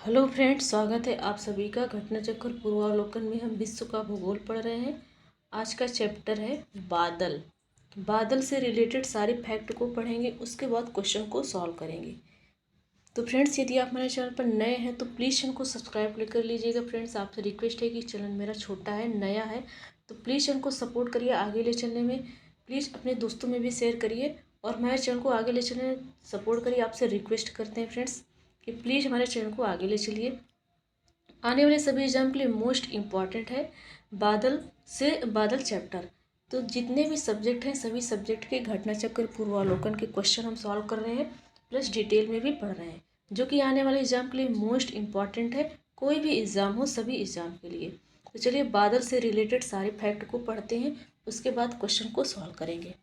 Hello friends, स्वागत है आप सभी का घटना चक्र पूर्वावलोकन में। हम विश्व का भूगोल पढ़ रहे हैं। आज का चैप्टर है बादल। बादल से रिलेटेड सारे फैक्ट को पढ़ेंगे, उसके बाद क्वेश्चन को सॉल्व करेंगे। तो फ्रेंड्स, यदि आप हमारे चैनल पर नए हैं तो प्लीज़ चैनल को सब्सक्राइब कर लीजिएगा। फ्रेंड्स, आपसे रिक्वेस्ट है कि चैनल मेरा छोटा है, नया है, तो प्लीज़ चैनल को सपोर्ट करिए आगे ले चलने में। प्लीज़ अपने दोस्तों में भी शेयर करिए और हमारे चैनल को आगे ले चलने में सपोर्ट करिए। आपसे रिक्वेस्ट करते हैं फ्रेंड्स कि प्लीज़ हमारे चैनल को आगे ले चलिए। आने वाले सभी एग्जाम के लिए मोस्ट इम्पॉर्टेंट है बादल चैप्टर। तो जितने भी सब्जेक्ट हैं सभी सब्जेक्ट के घटना चक्र पूर्वावलोकन के क्वेश्चन हम सॉल्व कर रहे हैं, प्लस डिटेल में भी पढ़ रहे हैं, जो कि आने वाले एग्जाम के लिए मोस्ट इम्पॉर्टेंट है। कोई भी एग्ज़ाम हो, सभी एग्ज़ाम के लिए। तो चलिए बादल से रिलेटेड सारे फैक्ट को पढ़ते हैं, उसके बाद क्वेश्चन को सॉल्व करेंगे।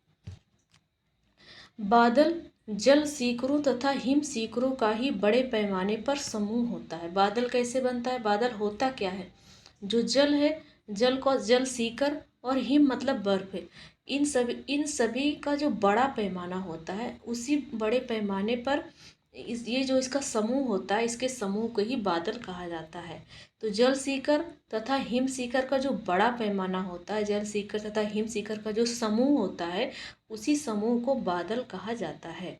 बादल जल सीकरों तथा हिम सीकरों का ही बड़े पैमाने पर समूह होता है। बादल कैसे बनता है? बादल होता क्या है? जो जल है, जल को जल सीकर, और हिम मतलब बर्फ है। इन सभी का जो बड़ा पैमाना होता है, उसी बड़े पैमाने पर ये जो इसका समूह होता है, इसके समूह को ही बादल कहा जाता है। तो जल सीकर तथा हिम सीकर का जो बड़ा पैमाना होता है, जल सीकर तथा हिम सीकर का जो समूह होता है, उसी समूह को बादल कहा जाता है।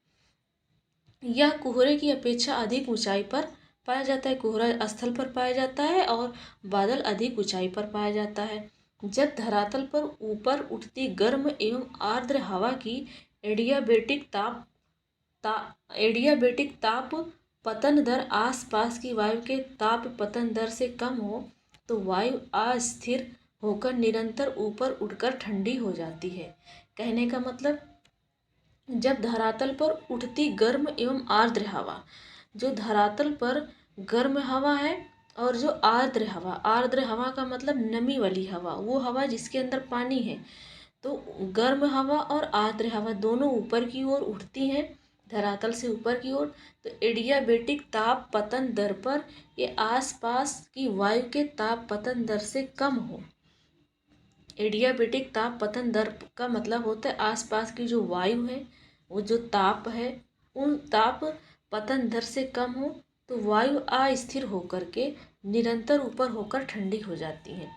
यह कोहरे की अपेक्षा अधिक ऊंचाई पर पाया जाता है। कोहरा स्थल पर पाया जाता है और बादल अधिक ऊंचाई पर पाया जाता है। जब धरातल पर ऊपर उठती गर्म एवं आर्द्र हवा की एडियाबेटिक ताप पतन दर आसपास की वायु के ताप पतन दर से कम हो तो वायु अस्थिर होकर निरंतर ऊपर उठकर ठंडी हो जाती है। कहने का मतलब, जब धरातल पर उठती गर्म एवं आर्द्र हवा, जो धरातल पर गर्म हवा है और जो आर्द्र हवा का मतलब नमी वाली हवा, वो हवा जिसके अंदर पानी है। तो गर्म हवा और आर्द्र हवा दोनों ऊपर की ओर उठती हैं, धरातल से ऊपर की ओर। तो एडियाबेटिक ताप पतन दर पर ये आसपास की वायु के ताप पतन दर से कम हो। एडियाबेटिक ताप पतन दर का मतलब होता है आसपास की जो वायु है, वो जो ताप है, उन ताप पतन दर से कम हो तो वायु अस्थिर होकर के निरंतर ऊपर होकर ठंडी हो जाती है।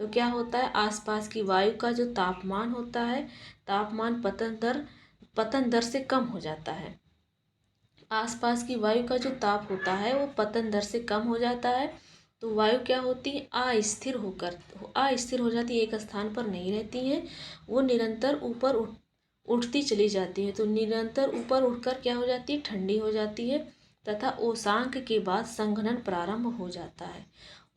तो क्या होता है, आसपास की वायु का जो तापमान होता है, तापमान पतन दर से कम हो जाता है। आसपास की वायु का जो ताप होता है वो पतन दर से कम हो जाता है। तो वायु क्या होती है, अस्थिर हो जाती है, एक स्थान पर नहीं रहती हैं, वो निरंतर ऊपर उठती चली जाती है। तो निरंतर ऊपर उठकर क्या हो जाती है, ठंडी हो जाती है। तथा ओसांक के बाद संघनन प्रारंभ हो जाता है।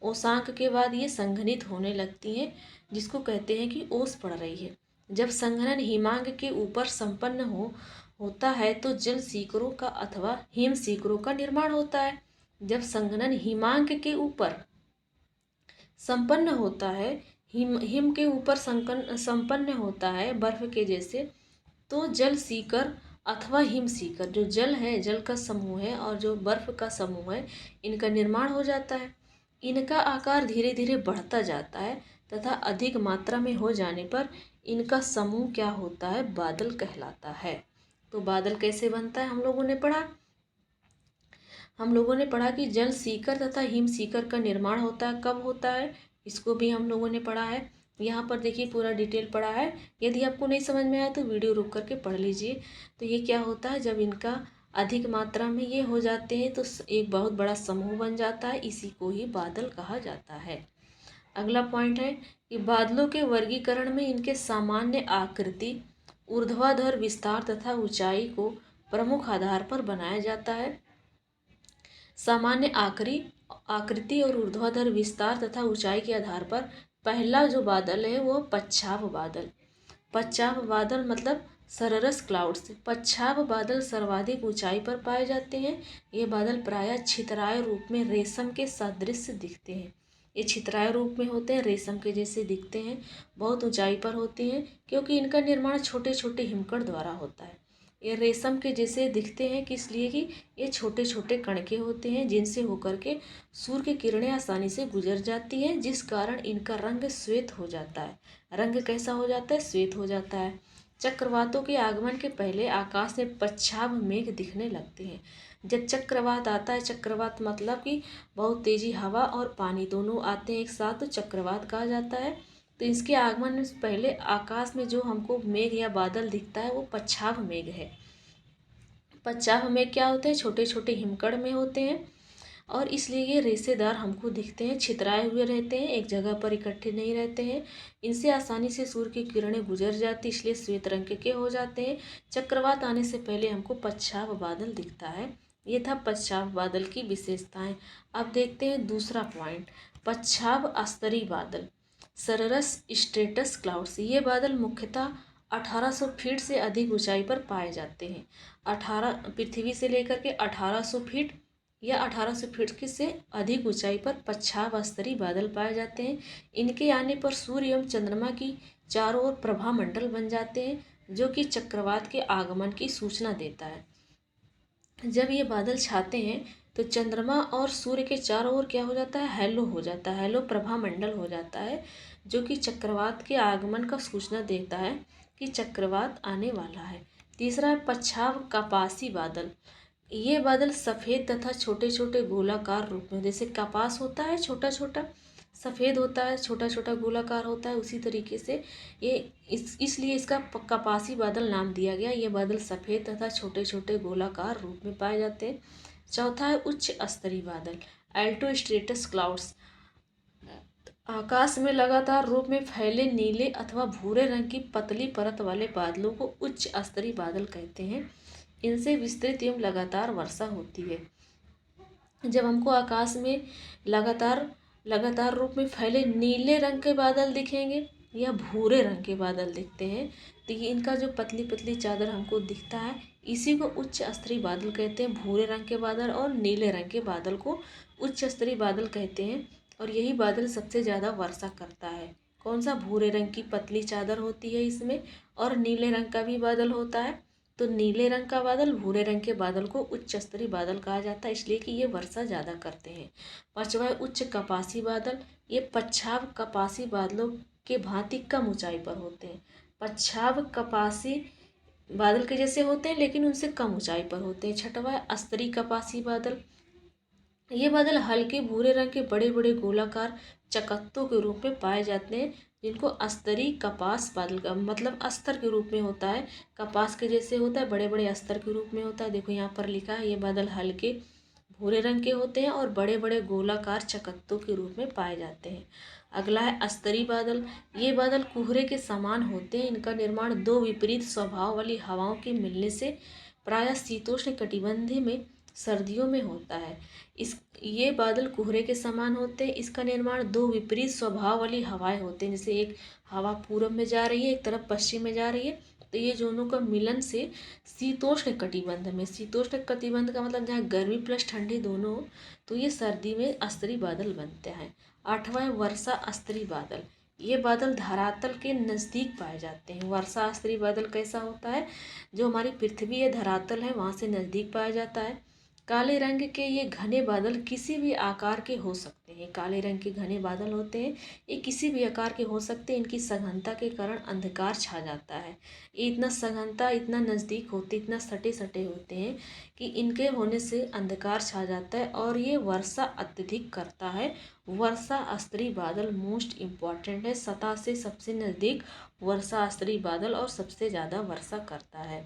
ओसांक के बाद ये संघनित होने लगती हैं, जिसको कहते हैं कि ओस पड़ रही है। जब संघनन हिमांक के ऊपर संपन्न होता है तो जल सीकरों का अथवा हिम सीकरों का निर्माण होता है। जब संघनन हिमांक के ऊपर संपन्न होता है, हिम के ऊपर संपन्न होता है बर्फ के जैसे, तो जल सीकर अथवा हिम सीकर, जो जल है, जल का समूह है, और जो बर्फ का समूह है, इनका निर्माण हो जाता है। इनका आकार धीरे धीरे बढ़ता जाता है तथा अधिक मात्रा में हो जाने पर इनका समूह क्या होता है, बादल कहलाता है। तो बादल कैसे बनता है, हम लोगों ने पढ़ा कि जल सीकर तथा हिम सीकर का निर्माण होता है। कब होता है, इसको भी हम लोगों ने पढ़ा है। यहाँ पर देखिए पूरा डिटेल पढ़ा है। यदि आपको नहीं समझ में आया तो वीडियो रुक करके पढ़ लीजिए। तो ये क्या होता है, जब इनका अधिक मात्रा में ये हो जाते हैं तो एक बहुत बड़ा समूह बन जाता है, इसी को ही बादल कहा जाता है। अगला पॉइंट है कि बादलों के वर्गीकरण में इनके सामान्य आकृति, ऊर्ध्वाधर विस्तार तथा ऊंचाई को प्रमुख आधार पर बनाया जाता है। सामान्य आकृति और ऊर्ध्वाधर विस्तार तथा ऊंचाई के आधार पर पहला जो बादल है वो पच्छाव बादल मतलब सररस क्लाउड्स। पच्छाव बादल सर्वाधिक ऊंचाई पर पाए जाते हैं। ये बादल प्रायः छितराय रूप में रेशम के सदृश दिखते हैं। ये छितराय रूप में होते हैं, रेशम के जैसे दिखते हैं, बहुत ऊंचाई पर होते हैं, क्योंकि इनका निर्माण छोटे छोटे हिमकण द्वारा होता है। ये रेशम के जैसे दिखते हैं किस लिए कि ये छोटे छोटे कणके होते हैं, जिनसे होकर के सूर्य की किरणें आसानी से गुजर जाती हैं, जिस कारण इनका रंग श्वेत हो जाता है। रंग कैसा हो जाता है, श्वेत हो जाता है। चक्रवातों के आगमन के पहले आकाश में पच्छाव मेघ दिखने लगते हैं। जब चक्रवात आता है, चक्रवात मतलब कि बहुत तेजी हवा और पानी दोनों आते हैं एक साथ, तो चक्रवात कहा जाता है। तो इसके आगमन से पहले आकाश में जो हमको मेघ या बादल दिखता है वो पच्छाव मेघ है। पच्छाव मेघ क्या होते हैं? छोटे छोटे हिमकण में होते हैं और इसलिए ये रेशेदार हमको दिखते हैं, छितराए हुए रहते हैं, एक जगह पर इकट्ठे नहीं रहते हैं। इनसे आसानी से सूर्य की किरणें गुजर जाती, इसलिए श्वेत रंग के हो जाते हैं। चक्रवात आने से पहले हमको पच्छाव बादल दिखता है। ये था पच्छाव बादल की विशेषताएं। अब देखते हैं दूसरा पॉइंट, पच्छाव स्तरीय बादल, सररस स्ट्रेटस क्लाउड्स। ये बादल मुख्यतः 1800 फीट से अधिक ऊंचाई पर पाए जाते हैं। 18 पृथ्वी से लेकर के 1800 फीट या 1800 फीट की से अधिक ऊंचाई पर पच्छाव स्तरीय बादल पाए जाते हैं। इनके आने पर सूर्य एवं चंद्रमा की चारों ओर प्रभा मंडल बन जाते हैं, जो कि चक्रवात के आगमन की सूचना देता है। जब ये बादल छाते हैं तो चंद्रमा और सूर्य के चारों ओर क्या हो जाता है? हैलो हो जाता है, हैलो प्रभा मंडल हो जाता है, जो कि चक्रवात के आगमन का सूचना देता है कि चक्रवात आने वाला है। तीसरा है पच्छाव कपासी बादल। ये बादल सफ़ेद तथा छोटे छोटे गोलाकार रूप में, जैसे कपास होता है छोटा छोटा सफ़ेद होता है, छोटा छोटा गोलाकार होता है, उसी तरीके से ये इसलिए इसका कपासी बादल नाम दिया गया। ये बादल सफ़ेद तथा छोटे छोटे गोलाकार रूप में पाए जाते हैं। चौथा है उच्च स्तरीय बादल, एल्टो स्ट्रेटस क्लाउड्स। आकाश में लगातार रूप में फैले नीले अथवा भूरे रंग की पतली परत वाले बादलों को उच्च स्तरीय बादल कहते हैं। इनसे विस्तृत एवं लगातार वर्षा होती है। जब हमको आकाश में लगातार लगातार रूप में फैले नीले रंग के बादल दिखेंगे या भूरे रंग के बादल दिखते हैं, तो ये इनका जो पतली पतली चादर हमको दिखता है, इसी को उच्च स्तरीय बादल कहते हैं। भूरे रंग के बादल और नीले रंग के बादल को उच्च स्तरीय बादल कहते हैं। और यही बादल सबसे ज़्यादा वर्षा करता है। कौन सा? भूरे रंग की पतली चादर होती है इसमें, और नीले रंग का भी बादल होता है। तो नीले रंग का बादल, भूरे रंग के बादल को उच्च स्तरीय बादल कहा जाता है, इसलिए कि ये वर्षा ज़्यादा करते हैं। पांचवा है उच्च कपासी बादल। ये पच्छाव कपासी बादलों के भांति कम ऊंचाई पर होते हैं। पच्छाव कपासी बादल के जैसे होते हैं लेकिन उनसे कम ऊंचाई पर होते हैं। छठवा है स्तरीय कपासी बादल। ये बादल हल्के भूरे रंग के बड़े बड़े गोलाकार चकत्तों के रूप में पाए जाते हैं, जिनको स्तरीय कपास बादल का मतलब अस्तर के रूप में होता है। कपास के जैसे होता है, बड़े बड़े अस्तर के रूप में होता है। देखो यहाँ पर लिखा है, ये बादल हल्के भूरे रंग के होते हैं और बड़े बड़े गोलाकार चकत्तों के रूप में पाए जाते हैं। अगला है स्तरीय बादल। ये बादल कुहरे के समान होते हैं। इनका निर्माण दो विपरीत स्वभाव वाली हवाओं के मिलने से प्रायः शीतोष्ण कटिबंध में सर्दियों में होता है। ये बादल कुहरे के समान होते हैं। इसका निर्माण दो विपरीत स्वभाव वाली हवाएं होते हैं, जैसे एक हवा पूरब में जा रही है, एक तरफ पश्चिम में जा रही है, तो ये दोनों का मिलन से शीतोष्ण कटिबंध में, शीतोष्ण कटिबंध का मतलब जहाँ गर्मी प्लस ठंडी दोनों हो, तो ये सर्दी में स्तरीय बादल बनते हैं। आठवां है वर्षा स्तरीय बादल। ये बादल धरातल के नज़दीक पाए जाते हैं। वर्षा स्तरीय बादल कैसा होता है? जो हमारी पृथ्वी है, धरातल है, वहाँ से नज़दीक पाया जाता है। काले रंग के ये घने बादल किसी भी आकार के हो सकते हैं। काले रंग के घने बादल होते हैं, ये किसी भी आकार के हो सकते हैं। इनकी सघनता के कारण अंधकार छा जाता है। ये इतना सघनता, इतना नज़दीक होते, इतना सटे सटे होते हैं कि इनके होने से अंधकार छा जाता है और ये वर्षा अत्यधिक करता है। वर्षा स्तरीय बादल मोस्ट इम्पॉर्टेंट है। सतह से सबसे नज़दीक वर्षा स्तरीय बादल और सबसे ज़्यादा वर्षा करता है।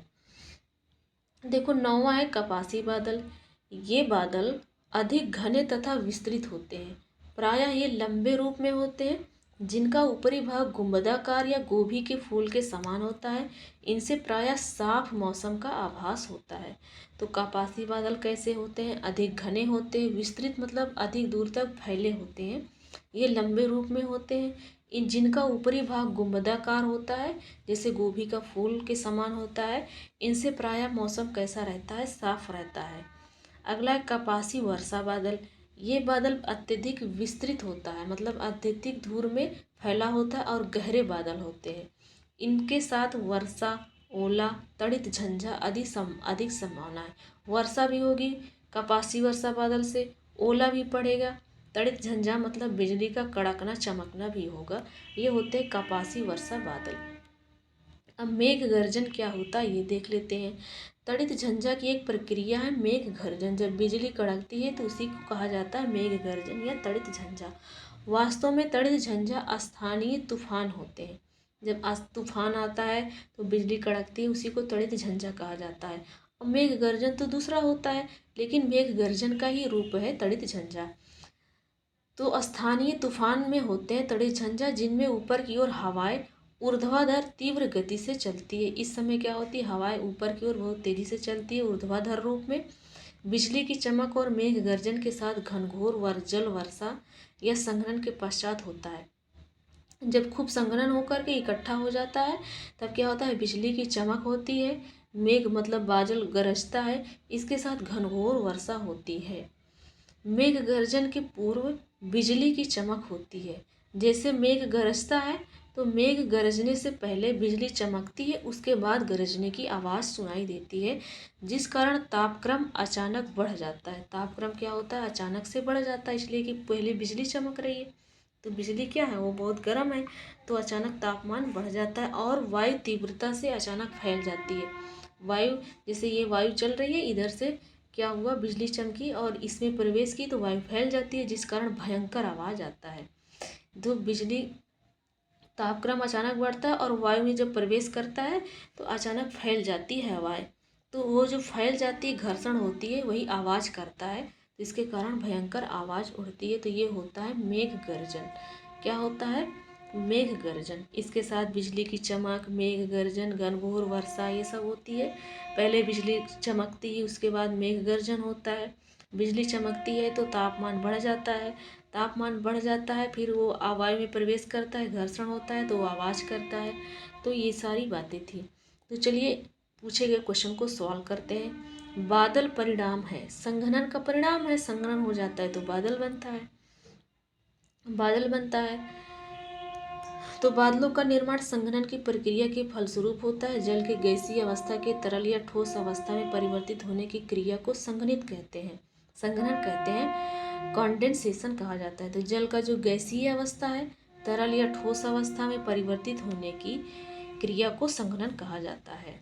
देखो नौवां है कपासी बादल। ये बादल अधिक घने तथा विस्तृत होते हैं। प्रायः ये लंबे रूप में होते हैं, जिनका ऊपरी भाग गुंबदाकार या गोभी के फूल के समान होता है। इनसे प्रायः साफ मौसम का आभास होता है। तो कपासी बादल कैसे होते हैं? अधिक घने होते हैं, विस्तृत मतलब अधिक दूर तक फैले होते हैं। ये लंबे रूप में होते हैं, इन जिनका ऊपरी भाग गुंबदाकार होता है, जैसे गोभी का फूल के समान होता है। इनसे प्रायः मौसम कैसा रहता है? साफ रहता है। अगला है कपासी वर्षा बादल। ये बादल अत्यधिक विस्तृत होता है, मतलब अत्यधिक दूर में फैला होता है और गहरे बादल होते हैं। इनके साथ वर्षा, ओला, तड़ित झंझा अधिक संभावना है। वर्षा भी होगी कपासी वर्षा बादल से, ओला भी पड़ेगा, तड़ित झंझा मतलब बिजली का कड़कना चमकना भी होगा। ये होते हैं कपासी वर्षा बादल। अब मेघ गर्जन क्या होता है ये देख लेते हैं। तड़ित झंझा की एक प्रक्रिया है मेघ गर्जन। जब बिजली कड़कती है तो उसी को कहा जाता है मेघ गर्जन या तड़ित झंझा। वास्तव में तड़ित झंझा स्थानीय तूफान होते हैं। जब तूफान आता है तो बिजली कड़कती है, उसी को तड़ित झंझा कहा जाता है। और मेघ गर्जन तो दूसरा होता है, लेकिन मेघ गर्जन का ही रूप है तड़ित झंझा। तो स्थानीय तूफान में होते हैं तड़ित झंझा, जिनमें ऊपर की ओर हवाएं ऊर्ध्वाधर तीव्र गति से चलती है। इस समय क्या होती है, हवाएं ऊपर की ओर बहुत तेजी से चलती है ऊर्ध्वाधर रूप में। बिजली की चमक और मेघ गर्जन के साथ घनघोर जल वर्षा या संघनन के पश्चात होता है। जब खूब संघनन होकर के इकट्ठा हो जाता है तब क्या होता है, बिजली की चमक होती है, मेघ मतलब बादल गरजता है, इसके साथ घनघोर वर्षा होती है। मेघ गर्जन के पूर्व बिजली की चमक होती है। जैसे मेघ गरजता है तो मेघ गरजने से पहले बिजली चमकती है, उसके बाद गरजने की आवाज़ सुनाई देती है, जिस कारण तापक्रम अचानक बढ़ जाता है। तापक्रम क्या होता है, अचानक से बढ़ जाता है, इसलिए कि पहले बिजली चमक रही है तो बिजली क्या है, वो बहुत गर्म है, तो अचानक तापमान बढ़ जाता है और वायु तीव्रता से अचानक फैल जाती है। वायु, जैसे ये वायु चल रही है, इधर से क्या हुआ, बिजली चमकी और इसमें प्रवेश की तो वायु फैल जाती है, जिस कारण भयंकर आवाज़ आता है। तो बिजली तापक्रम अचानक बढ़ता है और वायु में जब प्रवेश करता है तो अचानक फैल जाती है हवाएं, तो वो जो फैल जाती है, घर्षण होती है, वही आवाज़ करता है, तो इसके कारण भयंकर आवाज़ उठती है। तो ये होता है मेघ गर्जन। क्या होता है, मेघ गर्जन। इसके साथ बिजली की चमक, मेघ गर्जन, घनघोर वर्षा, ये सब होती है। पहले बिजली चमकती है, उसके बाद मेघ गर्जन होता है। बिजली चमकती है तो तापमान बढ़ जाता है, तापमान बढ़ जाता है, फिर वो वायु में प्रवेश करता है, घर्षण होता है तो वो आवाज़ करता है। तो ये सारी बातें थी। तो चलिए पूछे गए क्वेश्चन को सॉल्व करते हैं। बादल परिणाम है, संघनन का परिणाम है, संघनन हो जाता है तो बादल बनता है, बादल बनता है। तो बादलों का निर्माण संघनन की प्रक्रिया के फलस्वरूप होता है। जल के गैसीय अवस्था के तरल या ठोस अवस्था में परिवर्तित होने की क्रिया को संघनित कहते हैं, संघनन कहते हैं। कंडेंसेशन कहा जाता है। तो जल का जो गैसीय अवस्था है, तरल या ठोस अवस्था में परिवर्तित होने की क्रिया को संघनन कहा जाता है।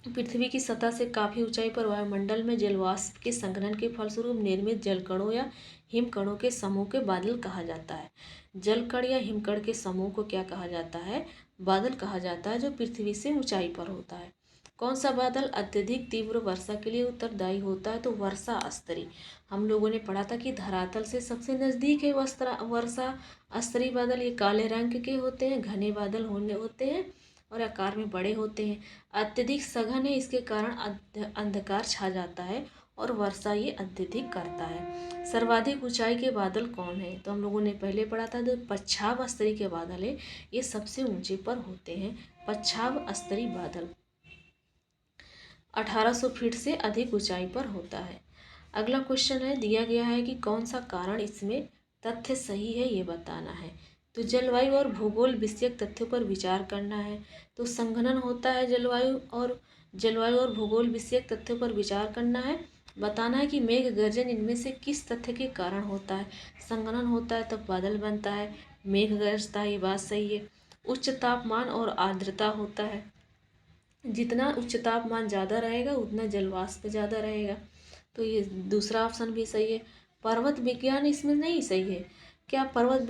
पृथ्वी की सतह से काफ़ी ऊंचाई पर वायुमंडल में जलवाष्प के संघनन के फलस्वरूप निर्मित जलकणों या हिमकणों के समूह के बादल कहा जाता है। जलकण या हिमकण के समूह को क्या कहा जाता है, बादल कहा जाता है, जो पृथ्वी से ऊंचाई पर होता है। कौन सा बादल अत्यधिक तीव्र वर्षा के लिए उत्तरदायी होता है, तो वर्षा स्तरी। हम लोगों ने पढ़ा था कि धरातल से सबसे नज़दीक है वर्षा स्तरी बादल। ये काले रंग के होते हैं, घने बादल होते हैं और आकार में बड़े होते हैं। अत्यधिक सघन है, इसके कारण अंधकार छा जाता है और वर्षा ये अत्यधिक करता है। सर्वाधिक ऊंचाई के बादल कौन है, तो हम लोगों ने पहले पढ़ा था, जो पच्छाव स्तरी के बादल है, ये सबसे ऊंचे पर होते हैं, पच्छाव स्तरी बादल 1800 फीट से अधिक ऊंचाई पर होता है। अगला क्वेश्चन है, दिया गया है कि कौन सा कारण इसमें तथ्य सही है, ये बताना है। तो जलवायु और भूगोल विषयक तथ्यों पर विचार करना है। तो संघनन होता है जलवायु और भूगोल विषयक तथ्यों पर विचार करना है। बताना है कि मेघ गर्जन इनमें से किस तथ्य के कारण होता है। संघनन होता है तब बादल बनता है, मेघ गरजता है, ये बात सही है। उच्च तापमान और आर्द्रता होता है, जितना उच्च तापमान ज़्यादा रहेगा उतना जलवाष्प ज़्यादा रहेगा, तो ये दूसरा ऑप्शन भी सही है। पर्वत विज्ञान इसमें नहीं सही है क्या, पर्वत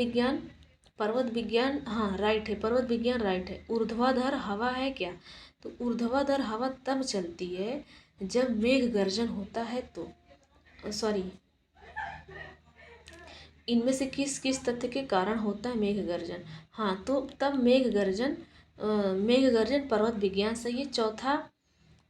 विज्ञान हाँ राइट है, पर्वत विज्ञान राइट है। ऊर्ध्वाधर हवा है क्या, तो ऊर्ध्वाधर हवा तब चलती है जब मेघ गर्जन होता है, तो सॉरी, इनमें से किस किस तथ्य के कारण होता है मेघ गर्जन, हाँ तो तब मेघ गर्जन पर्वत विज्ञान सही है। चौथा,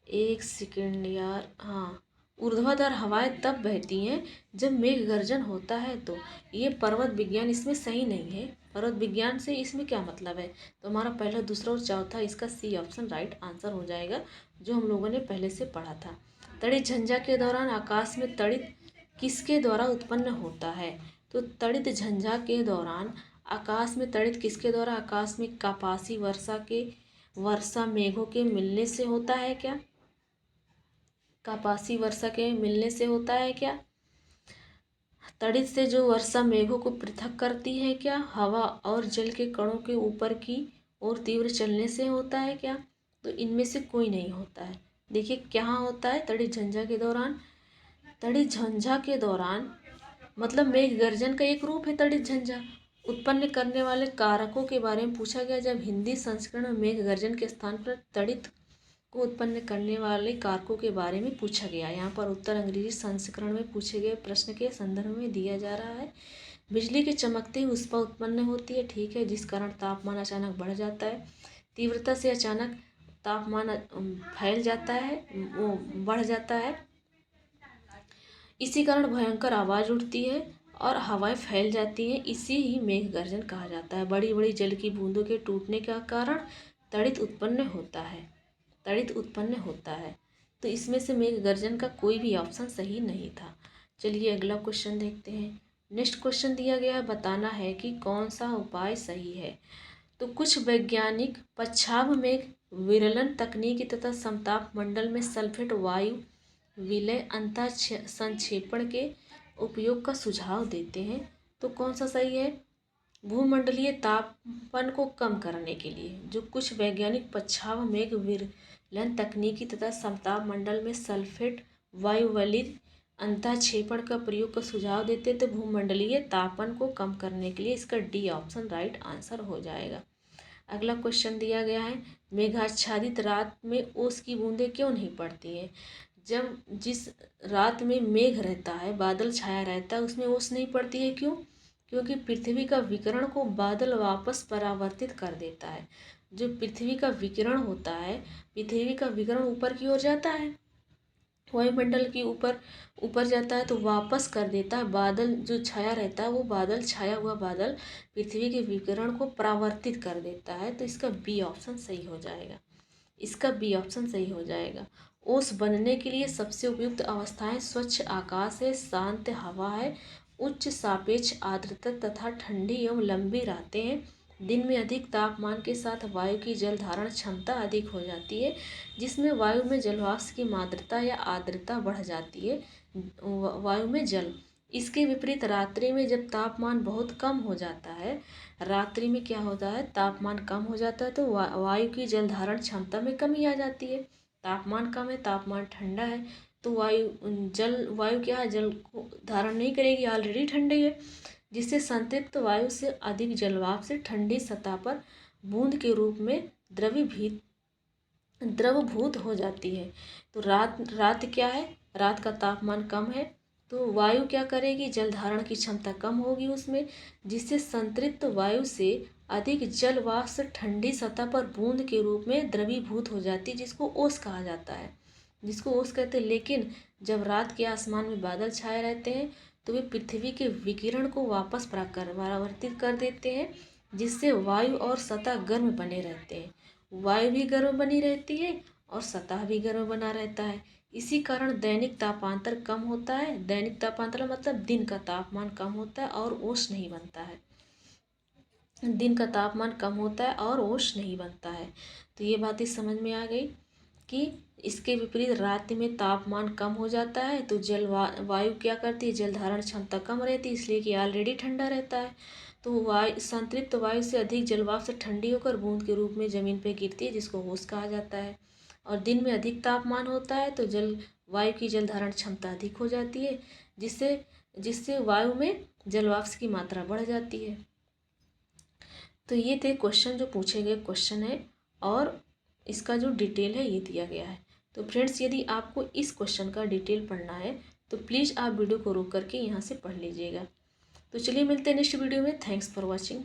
एक सेकेंड यार, हाँ, ऊर्ध्वाधर हवाएं तब बहती हैं जब मेघ गर्जन होता है, तो ये पर्वत विज्ञान इसमें सही नहीं है। पर्वत विज्ञान से इसमें क्या मतलब है, तो हमारा पहला, दूसरा और चौथा, इसका सी ऑप्शन राइट आंसर हो जाएगा, जो हम लोगों ने पहले से पढ़ा था। तड़ित झंझा के दौरान आकाश में तड़ित किसके द्वारा उत्पन्न होता है, तो तड़ित झंझा के दौरान आकाश में तड़ित किसके द्वारा, आकाश में कापासी वर्षा मेघों के मिलने से होता है क्या, कापासी वर्षा के मिलने से होता है क्या। तड़ित से जो वर्षा मेघों को पृथक करती है क्या, हवा और जल के कणों के ऊपर की और तीव्र चलने से होता है क्या? तो इनमें से कोई नहीं होता है। देखिए क्या होता है तड़ित झंझा के दौरान। तड़ित झंझा के दौरान मतलब मेघ गर्जन का एक रूप है तड़ित झंझा। उत्पन्न करने वाले कारकों के बारे में पूछा गया। जब हिंदी संस्करण में मेघ गर्जन के स्थान पर तड़ित को उत्पन्न करने वाले कारकों के बारे में पूछा गया। यहाँ पर उत्तर अंग्रेजी संस्करण में पूछे गए प्रश्न के संदर्भ में दिया जा रहा है। बिजली के चमकते ही उष्मा उत्पन्न होती है, ठीक है, जिस कारण तापमान अचानक बढ़ जाता है। तीव्रता से अचानक तापमान फैल जाता है, वो बढ़ जाता है। इसी कारण भयंकर आवाज़ उठती है और हवाएं फैल जाती हैं। इसी ही मेघ गर्जन कहा जाता है। बड़ी बड़ी जल की बूंदों के टूटने का कारण तड़ित उत्पन्न होता है। तड़ित उत्पन्न होता है। तो इसमें से मेघ गर्जन का कोई भी ऑप्शन सही नहीं था। चलिए अगला क्वेश्चन देखते हैं। नेक्स्ट क्वेश्चन दिया गया है, बताना है कि कौन सा उपाय सही है। तो कुछ वैज्ञानिक पच्छाव में विरलन तकनीक तथा समताप मंडल में सल्फेट वायु विलय अंतः संक्षेपण के उपयोग का सुझाव देते हैं। तो कौन सा सही है? भूमंडलीय तापमान को कम करने के लिए जो कुछ वैज्ञानिक पच्छाव मेघ विरलन तकनीकी तथा समताप मंडल में सल्फेट वायुवलित अंतःक्षेपण का प्रयोग का सुझाव देते, तो भूमंडलीय तापमान को कम करने के लिए इसका डी ऑप्शन राइट आंसर हो जाएगा। अगला क्वेश्चन दिया गया है, मेघाच्छादित रात में ओस की बूंदें क्यों नहीं पड़ती हैं। जब जिस रात में मेघ रहता है, बादल छाया रहता है, उसमें ओस नहीं पड़ती है। क्यों? क्योंकि पृथ्वी का विकिरण को बादल वापस परावर्तित कर देता है। जो पृथ्वी का विकिरण होता है, पृथ्वी का विकिरण ऊपर की ओर जाता है, वायुमंडल की ऊपर जाता है, तो वापस कर देता है। बादल जो छाया रहता है, वो बादल छाया हुआ बादल पृथ्वी के विकिरण को परावर्तित कर देता है। तो इसका बी ऑप्शन सही हो जाएगा। इसका बी ऑप्शन सही हो जाएगा। ओस बनने के लिए सबसे उपयुक्त अवस्थाएं स्वच्छ आकाश है, शांत हवा है, उच्च सापेक्ष आर्द्रता तथा ठंडी एवं लंबी रातें हैं। दिन में अधिक तापमान के साथ वायु की जल धारण क्षमता अधिक हो जाती है, जिसमें वायु में जलवाष्प की मात्रा या आर्द्रता बढ़ जाती है वायु में जल। इसके विपरीत रात्रि में जब तापमान बहुत कम हो जाता है, रात्रि में क्या होता है, तापमान कम हो जाता है, तो वायु की जल धारण क्षमता में कमी आ जाती है। तापमान कम है, तापमान ठंडा है, तो वायु क्या है, जल को धारण नहीं करेगी, ऑलरेडी ठंडी है, जिससे संतृप्त वायु से अधिक जलवाष्प से ठंडी सतह पर बूंद के रूप में द्रवभूत हो जाती है। तो रात क्या है, रात का तापमान कम है, तो वायु क्या करेगी, जल धारण की क्षमता कम होगी उसमें, जिससे संतृप्त वायु से अधिक जल वाष्प ठंडी सतह पर बूंद के रूप में द्रवीभूत हो जाती है, जिसको ओस कहा जाता है, जिसको ओस कहते हैं। लेकिन जब रात के आसमान में बादल छाए रहते हैं, तो वे पृथ्वी के विकिरण को वापस परावर्तित कर देते हैं, जिससे वायु और सतह गर्म बने रहते हैं। वायु भी गर्म बनी रहती है और सतह भी गर्म बना रहता है। इसी कारण दैनिक तापांतर कम होता है। दैनिक तापांतर मतलब दिन का तापमान कम होता है और ओस नहीं बनता है। दिन का तापमान कम होता है और ओस नहीं बनता है। तो ये बातें समझ में आ गई कि इसके विपरीत रात में तापमान कम हो जाता है, तो वायु क्या करती है, जल धारण क्षमता कम रहती है, इसलिए कि ऑलरेडी ठंडा रहता है। तो संतृप्त वायु से अधिक जलवाष्प से ठंडी होकर बूंद के रूप में जमीन पर गिरती है, जिसको ओस कहा जाता है। और दिन में अधिक तापमान होता है, तो वायु की जल धारण क्षमता अधिक हो जाती है, जिससे वायु में जलवाष्प की मात्रा बढ़ जाती है। तो ये थे क्वेश्चन जो पूछे गए क्वेश्चन है, और इसका जो डिटेल है ये दिया गया है। तो फ्रेंड्स, यदि आपको इस क्वेश्चन का डिटेल पढ़ना है तो प्लीज़ आप वीडियो को रोक करके यहाँ से पढ़ लीजिएगा। तो चलिए मिलते हैं नेक्स्ट वीडियो में। Thanks for watching.